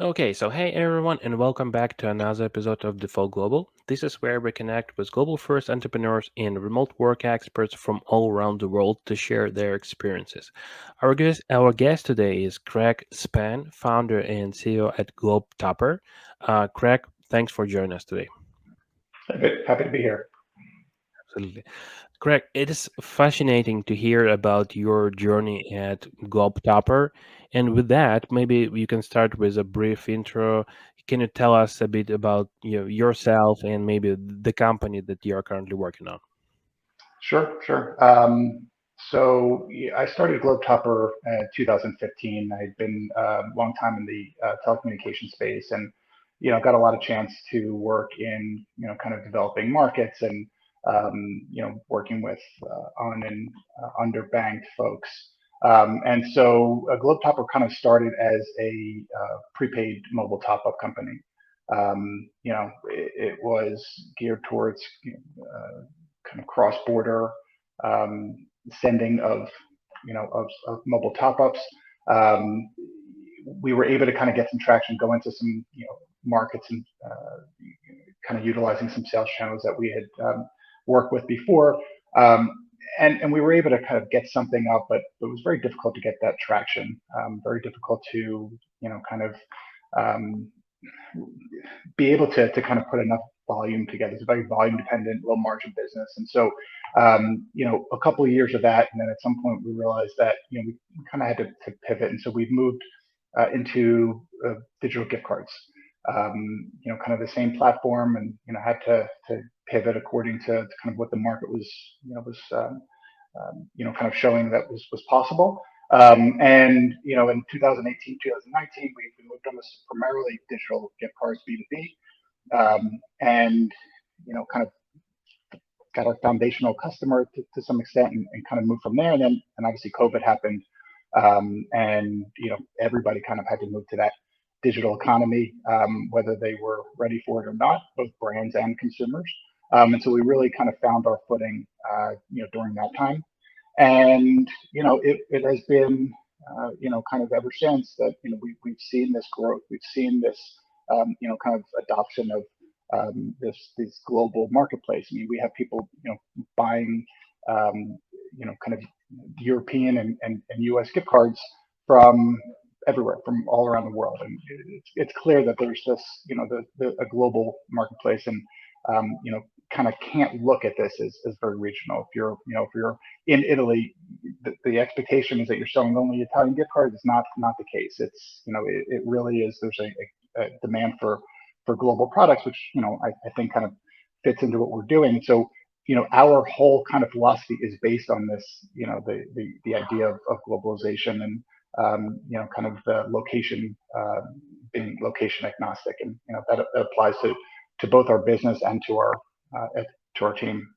Okay, so hey everyone, and welcome back to another episode of Default Global. This is where we connect with global first entrepreneurs and remote work experts from all around the world to share their experiences. Our guest today is Craig Span, founder and CEO at GlobeTopper. Craig, thanks for joining us today. Happy to be here. Absolutely. Craig, it is fascinating to hear about your journey at GlobeTopper. And with that, maybe you can start with a brief intro. Can you tell us a bit about yourself and maybe the company that you are currently working on? Sure. I started GlobeTopper in 2015. I'd been a long time in the telecommunications space, and got a lot of chance to work in kind of developing markets and working with on and underbanked folks. GlobeTopper kind of started as a prepaid mobile top-up company. It was geared towards kind of cross-border um, sending of mobile top-ups. Um, we were able to kind of get some traction, go into some markets, and kind of utilizing some sales channels that we had worked with before. Um, and we were able to kind of get something up, but it was very difficult to get that traction. Very difficult to kind of um, be able to kind of put enough volume together. It's a very volume dependent, low margin business. And so, a couple of years of that. And then at some point we realized that, we kind of had to pivot. And so we've moved into digital gift cards, kind of the same platform, and, had to pivot according to kind of what the market was, kind of showing that was possible. In 2018, 2019, we moved almost primarily digital gift cards B2B, and kind of got our foundational customer to some extent, and kind of moved from there. And obviously COVID happened, and everybody kind of had to move to that digital economy, whether they were ready for it or not, both brands and consumers. And so we really kind of found our footing, during that time. And it has been kind of ever since that we've seen this growth, we've seen this kind of adoption of this global marketplace. I mean, we have people buying kind of European and U.S. gift cards from everywhere, from all around the world, and it's clear that there's this a global marketplace. And kind of can't look at this as very regional. If you're in Italy, the expectation is that you're selling only Italian gift cards. It's not the case. It really is. There's a demand for global products, which I think kind of fits into what we're doing. So our whole kind of philosophy is based on this, the idea of globalization, and kind of the location, being location agnostic, and that applies to both our business and to our team.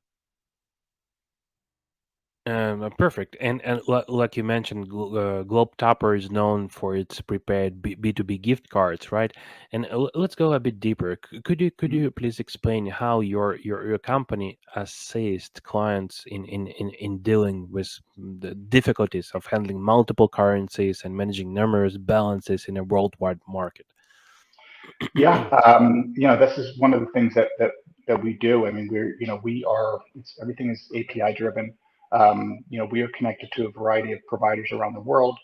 Perfect. And like you mentioned, GlobeTopper is known for its prepaid B2B gift cards, right? And let's go a bit deeper. Could you please explain how your company assists clients in dealing with the difficulties of handling multiple currencies and managing numerous balances in a worldwide market? Yeah, this is one of the things that we do. I mean, everything is API driven. We are connected to a variety of providers around the world,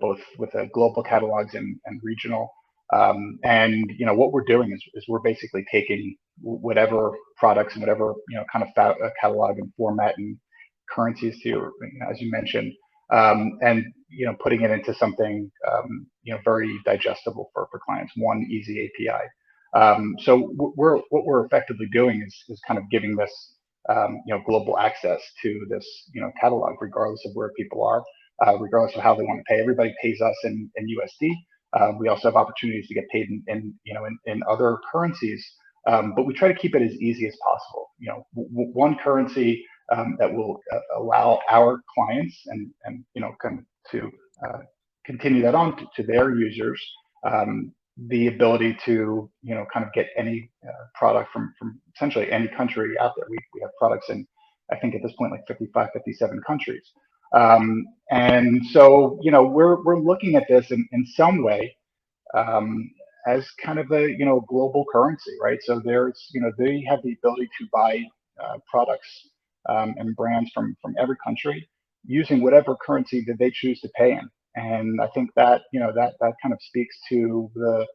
both with global catalogs and regional. What we're doing is we're basically taking whatever products and whatever kind of catalog and format and currencies, as you mentioned, and putting it into something very digestible for clients. One easy API. So what we're effectively doing is kind of giving this global access to this catalog, regardless of where people are, regardless of how they want to pay. Everybody pays us in USD. We also have opportunities to get paid in other currencies, but we try to keep it as easy as possible. One currency that will allow our clients and kind of to uh, continue that on to their users, the ability to kind of get any product from essentially any country out there. We have products in, I think at this point, like 55, 57 countries. And so we're looking at this in some way um, as kind of a global currency, right? So there's they have the ability to buy products and brands from every country using whatever currency that they choose to pay in. And I think that that kind of speaks to the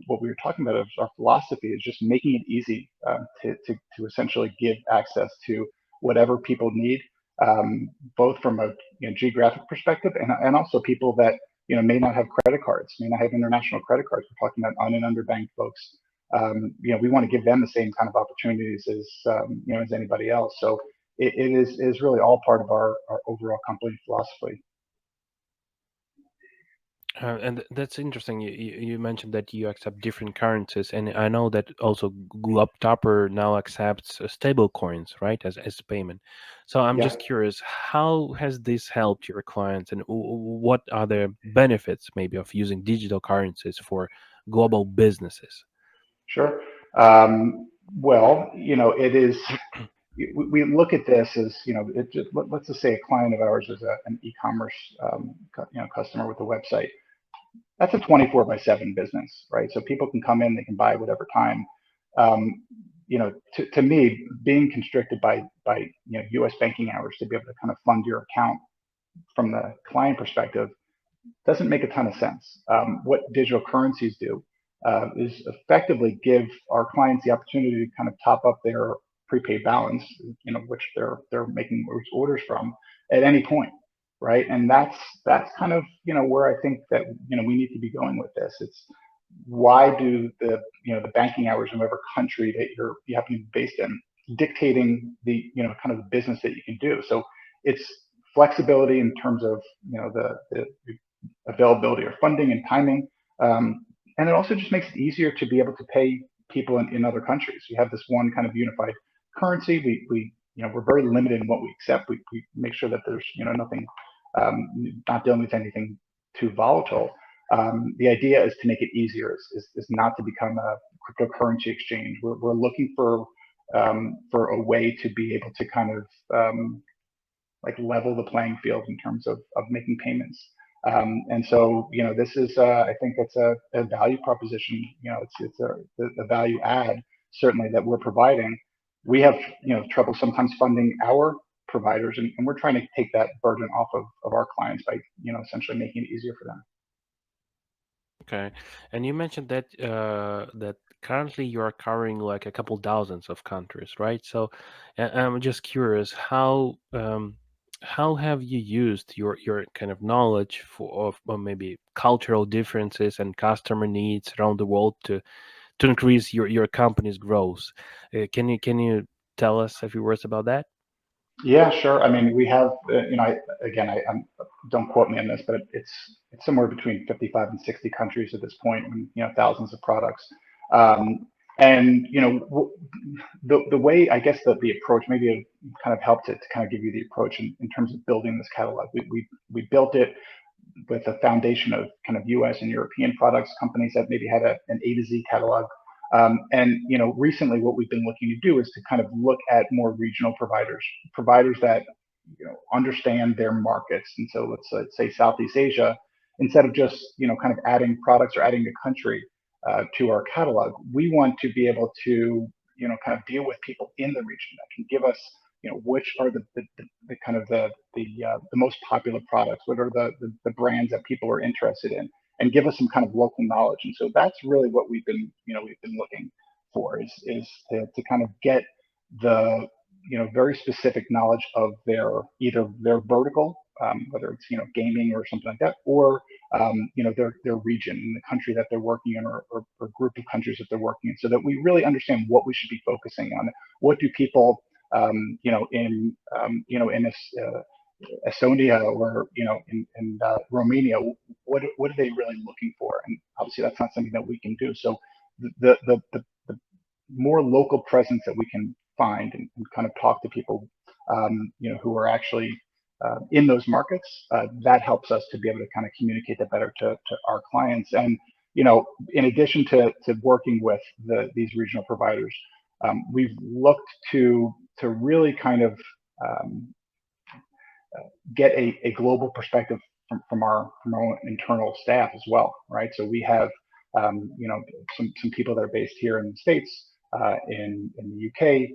what we were talking about of our philosophy is just making it easy to essentially give access to whatever people need, both from a geographic perspective and also people that may not have credit cards, may not have international credit cards. We're talking about un and underbanked folks. We want to give them the same kind of opportunities as as anybody else. So it is really all part of our overall company philosophy. And that's interesting. You mentioned that you accept different currencies, and I know that also GlobeTopper now accepts stable coins, right, as payment. So I'm Yeah, just curious, how has this helped your clients, and what are the benefits maybe of using digital currencies for global businesses? sure. Well, it is. We look at this as let's just say a client of ours is an e-commerce customer with a website. That's a 24 by 7 business, right? So people can come in, they can buy whatever time. Um, to me, being constricted by U.S. banking hours to be able to kind of fund your account from the client perspective doesn't make a ton of sense. What digital currencies do is effectively give our clients the opportunity to kind of top up their prepaid balance, which they're making orders from at any point, right? And that's kind of where I think that we need to be going with this. It's why do the banking hours in whatever country that you happen to be based in dictating the kind of the business that you can do. So it's flexibility in terms of the availability of funding and timing. And it also just makes it easier to be able to pay people in other countries. You have this one kind of unified currency. We're very limited in what we accept. We make sure that there's nothing, not dealing with anything too volatile. The idea is to make it easier, is not to become a cryptocurrency exchange. We're looking for a way to be able to kind of like level the playing field in terms of making payments. And so, this is, I think it's a value proposition. It's a value add certainly that we're providing. We have, trouble sometimes funding our providers, and we're trying to take that burden off of our clients by, essentially making it easier for them. Okay, and you mentioned that that currently you are covering like a couple thousands of countries, right? So, I'm just curious, how have you used your kind of knowledge of maybe cultural differences and customer needs around the world to increase your company's growth? Can you tell us a few words about that? Yeah, sure. I mean, we have, again, don't quote me on this, but it's somewhere between 55 and 60 countries at this point, and thousands of products. Um, and the way I guess the approach maybe it kind of helped to kind of give you the approach in terms of building this catalog. We built it with a foundation of kind of U.S. and European products, companies that maybe had an A to Z catalog. And recently, what we've been looking to do is to kind of look at more regional providers that understand their markets. And so let's say Southeast Asia, instead of just kind of adding products or adding a country to our catalog, we want to be able to kind of deal with people in the region that can give us which are the kind of the most popular products, what are the brands that people are interested in, and give us some kind of local knowledge. And so that's really what we've been looking for is to kind of get the very specific knowledge of either their vertical, whether it's gaming or something like that, or their region and the country that they're working in, or group of countries that they're working in, so that we really understand what we should be focusing on. What do people in Estonia or in Romania, what are they really looking for? And obviously, that's not something that we can do. So the more local presence that we can find and kind of talk to people, who are actually in those markets, that helps us to be able to kind of communicate that better to our clients. And in addition to working with these regional providers, we've looked to really kind of um, get a global perspective from our own internal staff as well, right? So we have you know some people that are based here in the states, in the UK,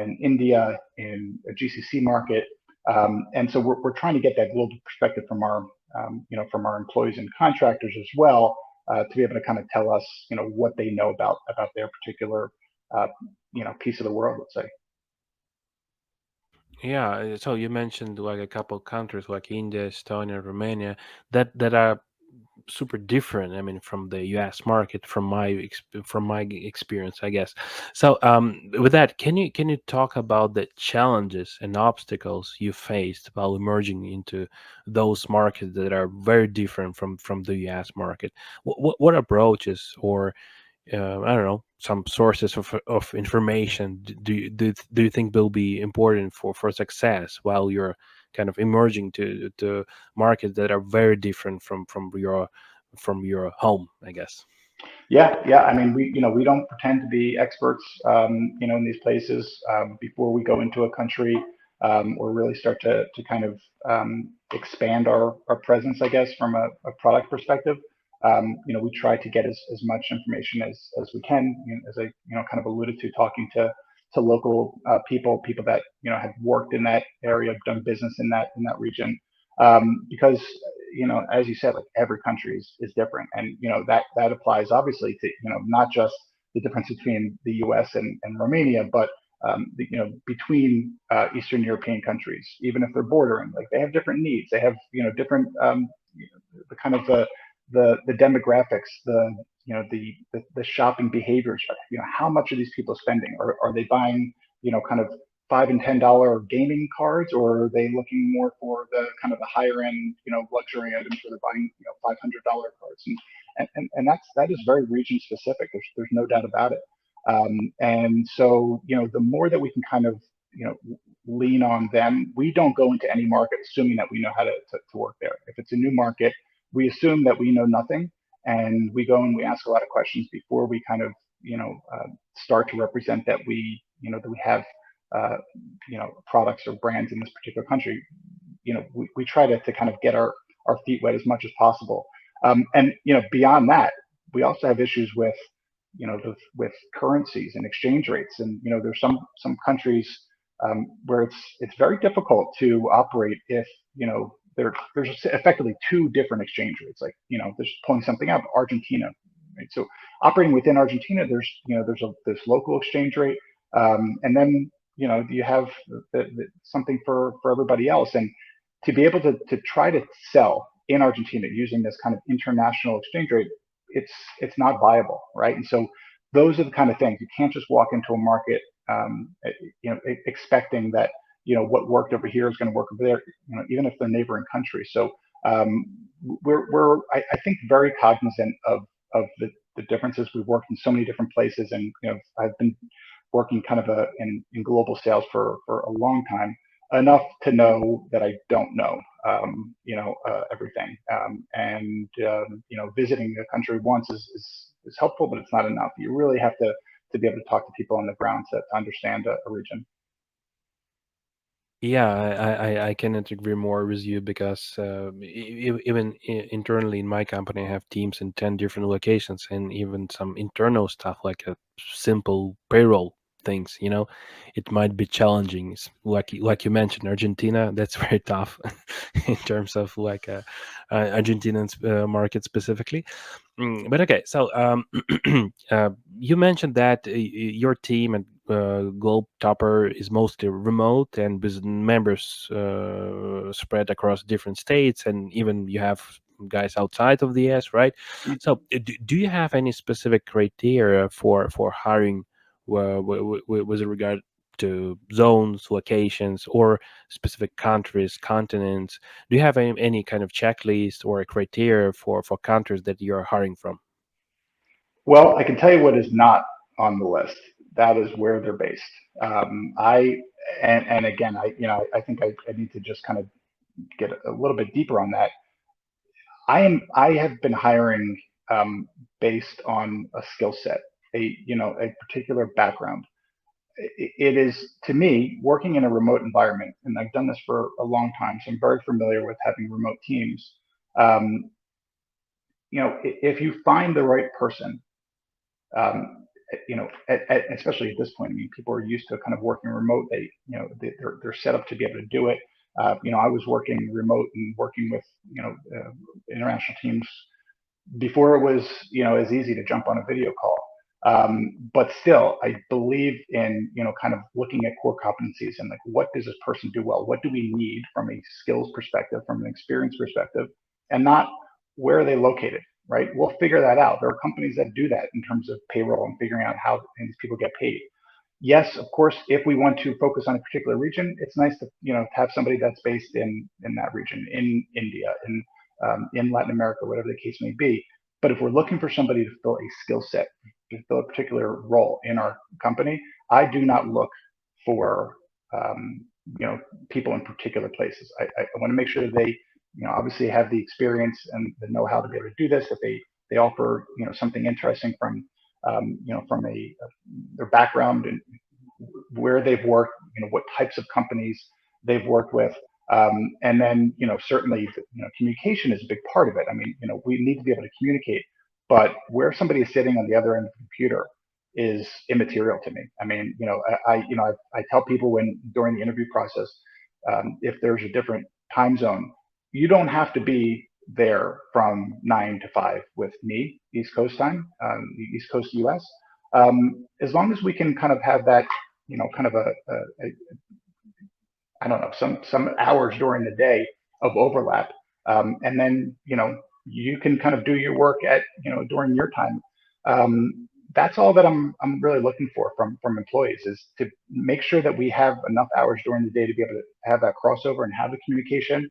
in India, in a GCC market, and so we're trying to get that global perspective from our you know from our employees and contractors as well, to be able to kind of tell us what they know about their particular uh, piece of the world, let's say. Yeah, so you mentioned like a couple countries like India, Estonia, Romania that are super different. I mean, from the U.S. market, from from my experience, I guess. So, with that, can you talk about the challenges and obstacles you faced while emerging into those markets that are very different from the U.S. market? What approaches or I don't know, some sources of information do you think will be important for success while you're kind of emerging to markets that are very different from your home, I guess. Yeah, yeah. I mean, we don't pretend to be experts, in these places before we go into a country, or really start to kind of expand our presence, I guess, from a product perspective. We try to get as much information as we can, as I, kind of alluded to, talking to local people that, have worked in that area, done business in that region, because as you said, like every country is different, and that applies obviously to not just the difference between the U.S. and Romania, but between Eastern European countries, even if they're bordering, like they have different needs, they have different the kind of the demographics, the shopping behaviors. How much are these people spending? Are they buying kind of $5 and $10 gaming cards, or are they looking more for the kind of the higher end, luxury items where they're buying, $500 cards? And that is very region specific. There's no doubt about it. And so, the more that we can kind of, lean on them, we don't go into any market assuming that we know how to work there. If it's a new market, we assume that we know nothing, and we go and we ask a lot of questions before we kind of, start to represent that we have products or brands in this particular country. We try to kind of get our feet wet as much as possible. And beyond that, we also have issues with with currencies and exchange rates. And there's some countries where it's very difficult to operate if there's effectively two different exchange rates. Like there's pulling something up, Argentina, right? So operating within Argentina, there's this local exchange rate, and then you have something for everybody else. And to be able to try to sell in Argentina using this kind of international exchange rate, it's not viable, right? And so those are the kind of things. You can't just walk into a market, expecting that what worked over here is going to work over there, even if they're neighboring countries. So we're I think very cognizant of the differences. We've worked in so many different places, and I've been working kind of in global sales for a long time, enough to know that I don't know, everything. And visiting a country once is helpful, but it's not enough. You really have to be able to talk to people on the ground to understand a region. Yeah, I cannot agree more with you because even internally in my company, I have teams in 10 different locations and even some internal stuff like a simple payroll things, it might be challenging. Like you mentioned, Argentina, that's very tough in terms of like Argentinian market specifically. But okay, so you mentioned that your team at GlobeTopper is mostly remote and with members spread across different states, and even you have guys outside of the US, right? So, do you have any specific criteria for hiring with regard to zones, locations, or specific countries, continents? Do you have any kind of checklist or a criteria for countries that you're hiring from? Well, I can tell you what is not on the list. That is where they're based. I and again, I think I need to just kind of get a little bit deeper on that. I have been hiring based on a skill set, a particular background. It is, to me, working in a remote environment, and I've done this for a long time, so I'm very familiar with having remote teams. Um, if you find the right person, um, especially at this point, I mean, people are used to kind of working remote. They're set up to be able to do it. I was working remote and working with, international teams before it was, as easy to jump on a video call. But still, I believe in, kind of looking at core competencies and like, what does this person do well? What do we need from a skills perspective, from an experience perspective, and not where are they located, right? We'll figure that out. There are companies that do that in terms of payroll and figuring out how these people get paid. Yes, of course, if we want to focus on a particular region, it's nice to, have somebody that's based in that region, in India, in Latin America, whatever the case may be. But if we're looking for somebody to fill a skill set, to fill a particular role in our company, I do not look for, um, people in particular places. I want to make sure that they, obviously have the experience and the know-how to be able to do this. That they offer, something interesting from, from their background and where they've worked, what types of companies they've worked with. And then, certainly, communication is a big part of it. I mean, we need to be able to communicate, but where somebody is sitting on the other end of the computer is immaterial to me. I mean, I tell people when during the interview process, if there's a different time zone, you don't have to be there from 9 to 5 with me, East Coast time, East Coast US. As long as we can kind of have that, kind of a I don't know, some hours during the day of overlap, and then you can kind of do your work at during your time. That's all that I'm really looking for from employees, is to make sure that we have enough hours during the day to be able to have that crossover and have the communication,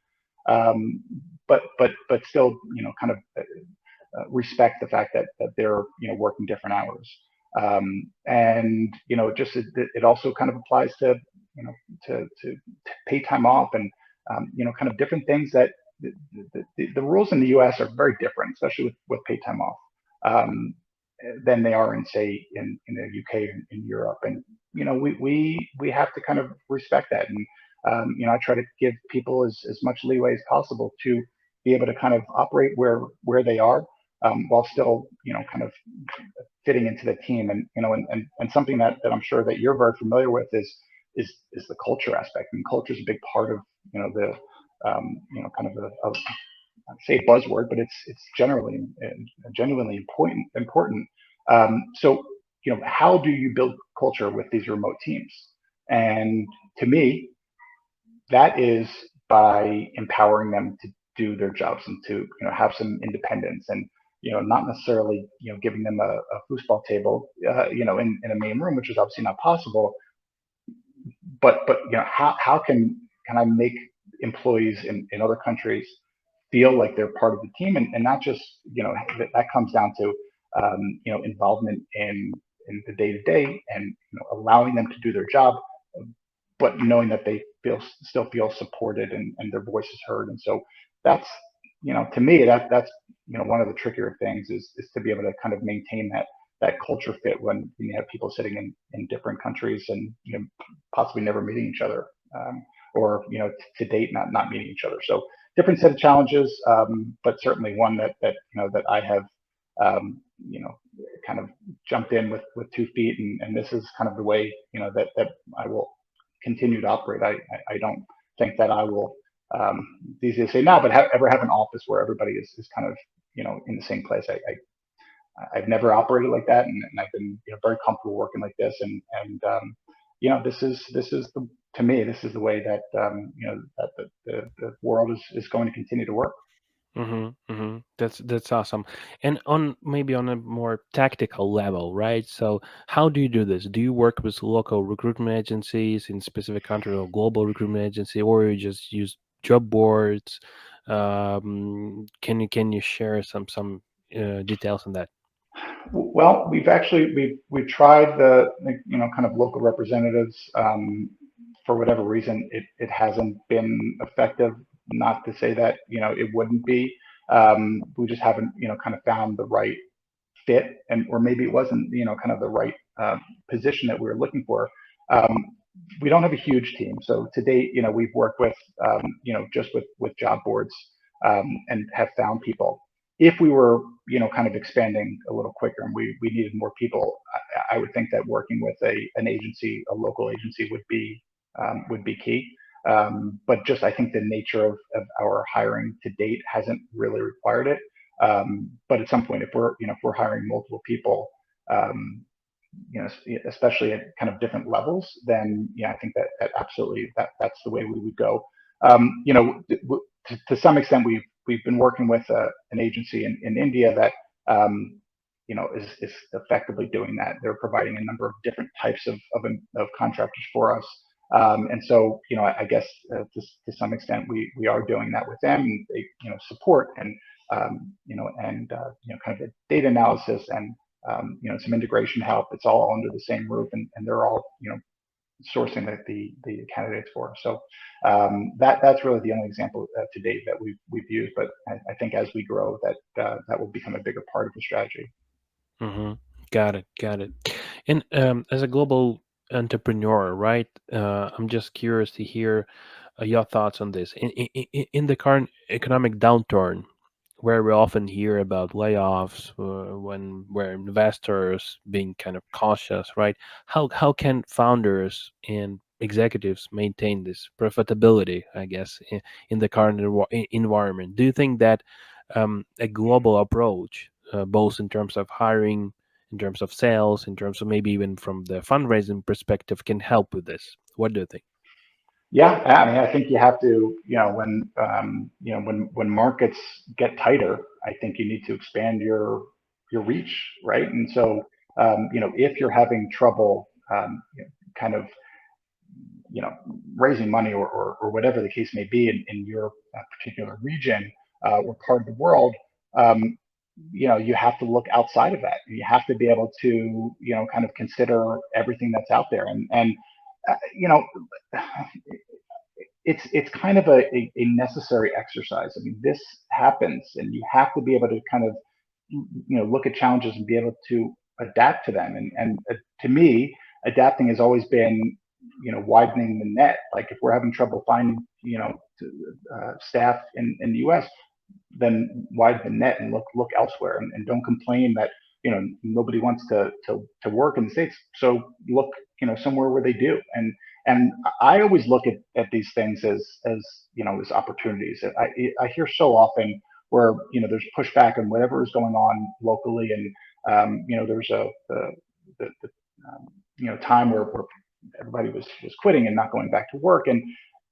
um, but still kind of respect the fact that they're working different hours. And just it also kind of applies to to pay time off and kind of different things that the rules in the U.S. are very different, especially with paid time off, um, than they are in, say, in the UK and in Europe. And we have to kind of respect that. And I try to give people as much leeway as possible to be able to kind of operate where they are, while still kind of fitting into the team. And and something that I'm sure that you're very familiar with is the culture aspect. I mean, culture is a big part of the kind of I'd say buzzword, but it's generally genuinely important. So how do you build culture with these remote teams? And to me, that is by empowering them to do their jobs and to have some independence, and not necessarily giving them a foosball table in a main room, which is obviously not possible. But how can I make employees in other countries feel like they're part of the team, and not just that comes down to involvement in the day to day, and allowing them to do their job, but knowing that they still feel supported, and their voice is heard. And so that's to me, that's one of the trickier things is to be able to kind of maintain that culture fit when you have people sitting in different countries, and possibly never meeting each other, or to date not meeting each other. So different set of challenges, but certainly one that I have you know kind of jumped in with 2 feet, and this is kind of the way that I will continue to operate. I don't think that I will. It's easy to say now, but ever have an office where everybody is kind of in the same place. I've never operated like that, and I've been very comfortable working like this. And this is the to me, this is the way that that the world is going to continue to work. That's awesome. And on maybe on a more tactical level, right? So how do you do this? Do you work with local recruitment agencies in specific country, or global recruitment agency, or you just use job boards? Can you share some details on that? Well, we've tried the kind of local representatives. For whatever reason, it hasn't been effective. Not to say that it wouldn't be. We just haven't kind of found the right fit, and or maybe it wasn't kind of the right position that we were looking for. Um, we don't have a huge team, so to date, we've worked with just with job boards, and have found people. If we were, kind of expanding a little quicker and we needed more people, I would think that working with an agency, a local agency, would be key. But just I think the nature of our hiring to date hasn't really required it. But at some point, if we're hiring multiple people, um, especially at kind of different levels, then yeah, I think that absolutely that's the way we would go. To some extent, we've been working with an agency in India that is effectively doing that. They're providing a number of different types of contractors for us. And so, I guess to some extent we are doing that with them. They, support and kind of data analysis and some integration help. It's all under the same roof, and they're all sourcing the candidates for. So that's really the only example to date that we've used. But I think as we grow, that will become a bigger part of the strategy. Mm-hmm. Got it. Got it. And as a global entrepreneur, right? I'm just curious to hear your thoughts on this. In the current economic downturn, where we often hear about layoffs, where investors being kind of cautious, right? How can founders and executives maintain this profitability? I guess in the current environment. Do you think that a global approach, both in terms of hiring, in terms of sales, in terms of maybe even from the fundraising perspective, can help with this? What do you think? Yeah, I mean, I think you have to, when markets get tighter, I think you need to expand your reach, right? And so, if you're having trouble, kind of, you know, raising money or whatever the case may be in your particular region or part of the world, um, you have to look outside of that. You have to be able to, kind of consider everything that's out there, and uh, you know, it's kind of a necessary exercise. I mean, this happens, and you have to be able to kind of look at challenges and be able to adapt to them. And to me, adapting has always been widening the net. Like if we're having trouble finding staff in the U.S., then widen the net and look elsewhere, and don't complain that nobody wants to work in the States. So look somewhere where they do. And I always look at these things as opportunities. I hear so often where there's pushback on whatever is going on locally, and there's the time where everybody was quitting and not going back to work, and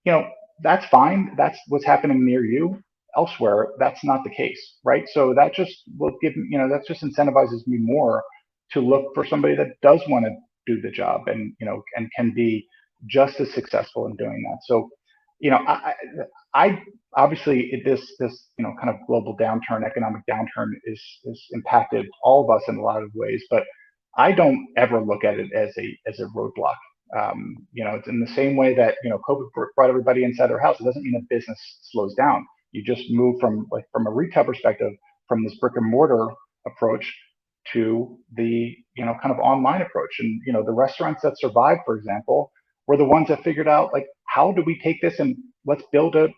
you know that's fine. That's what's happening near you. Elsewhere, that's not the case, right? So that just will give that just incentivizes me more to look for somebody that does want to do the job, and and can be just as successful in doing that. So I obviously this kind of global downturn, economic downturn is impacted all of us in a lot of ways, but I don't ever look at it as a roadblock. It's in the same way that COVID brought everybody inside their house. It doesn't mean a business slows down. You just move from a retail perspective, from this brick and mortar approach to the kind of online approach. And the restaurants that survived, for example, were the ones that figured out, like, how do we take this and let's build a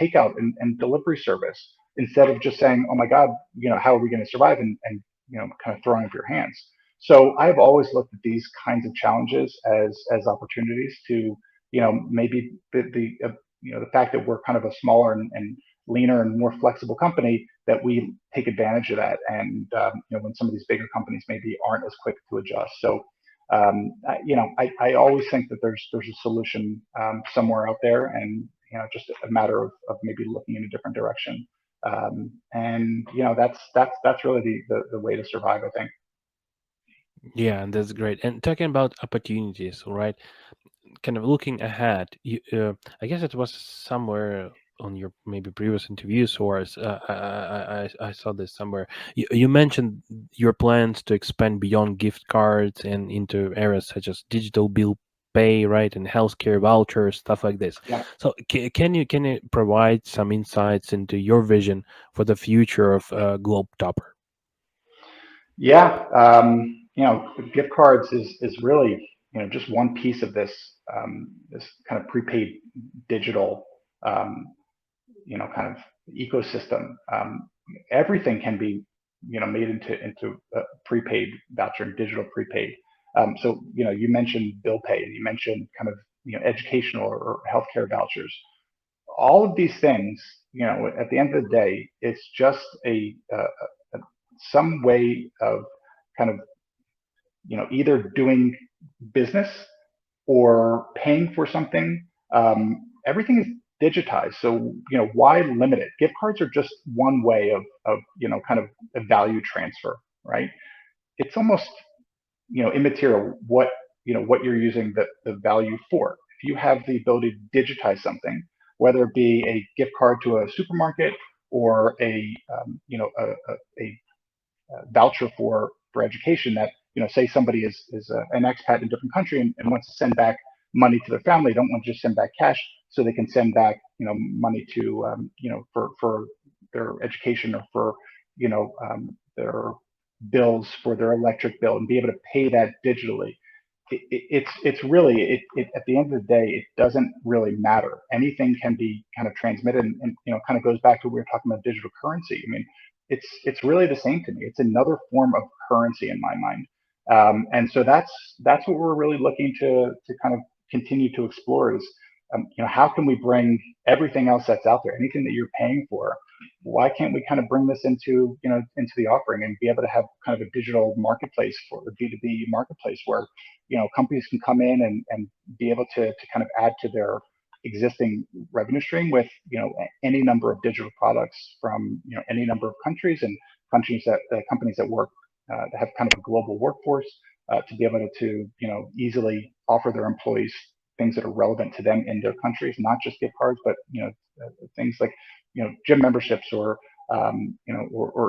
takeout and delivery service, instead of just saying, oh my God, how are we going to survive, and kind of throwing up your hands. So I've always looked at these kinds of challenges as opportunities to maybe the fact that we're kind of a smaller and leaner and more flexible company, that we take advantage of that. And when some of these bigger companies maybe aren't as quick to adjust. So I always think that there's a solution somewhere out there, and just a matter of maybe looking in a different direction. And that's really the way to survive, I think. Yeah, and that's great. And talking about opportunities, right? Kind of looking ahead, I guess it was somewhere on your maybe previous interviews, or I saw this somewhere. You mentioned your plans to expand beyond gift cards and into areas such as digital bill pay, right, and healthcare vouchers, stuff like this. Yeah. So can you provide some insights into your vision for the future of GlobeTopper? Yeah, gift cards is really just one piece of this kind of prepaid digital um, kind of ecosystem. Everything can be made into a prepaid voucher and digital prepaid. So you mentioned bill pay, and you mentioned kind of educational or healthcare vouchers. All of these things, at the end of the day, it's just a some way of kind of either doing business or paying for something. Everything is digitized, so why limit it? Gift cards are just one way of kind of a value transfer, right? It's almost immaterial what you're using the value for. If you have the ability to digitize something, whether it be a gift card to a supermarket or a voucher for education, that say somebody is an expat in a different country and wants to send back money to their family, don't want to just send back cash, so they can send back money to for their education or for their bills for their electric bill and be able to pay that digitally. It's really at the end of the day, it doesn't really matter. Anything can be kind of transmitted, and kind of goes back to what we were talking about digital currency. I mean, it's really the same to me. It's another form of currency in my mind, and so that's what we're really looking to kind of continue to explore is how can we bring everything else that's out there, anything that you're paying for, why can't we kind of bring this into the offering and be able to have kind of a digital marketplace for a B2B marketplace where companies can come in and be able to kind of add to their existing revenue stream with any number of digital products from any number of countries, and companies that work that have kind of a global workforce, to be able to easily offer their employees things that are relevant to them in their countries, not just gift cards, but things like gym memberships or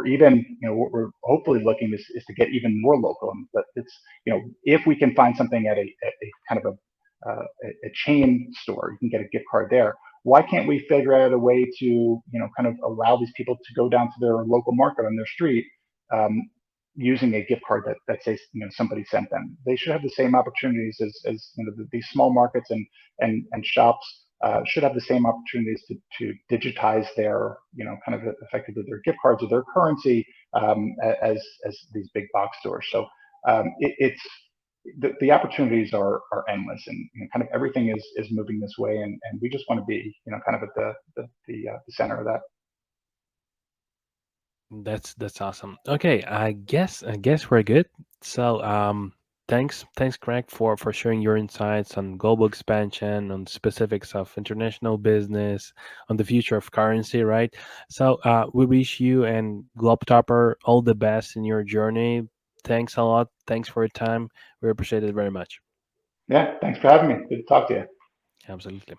even what we're hopefully looking is to get even more local. But it's if we can find something at a kind of a chain store, you can get a gift card there. Why can't we figure out a way to kind of allow these people to go down to their local market on their street, um, using a gift card that says somebody sent them? They should have the same opportunities as these small markets and shops should have the same opportunities to digitize their kind of effectively their gift cards or their currency, as these big box stores. So it's the opportunities are endless, and kind of everything is moving this way, and we just want to be kind of at the center of that. That's awesome. Okay, I guess we're good. So thanks Greg for sharing your insights on global expansion, on specifics of international business, on the future of currency, right? So we wish you and GlobeTopper all the best in your journey. Thanks a lot. Thanks for your time. We appreciate it very much. Yeah, thanks for having me. Good to talk to you. Absolutely.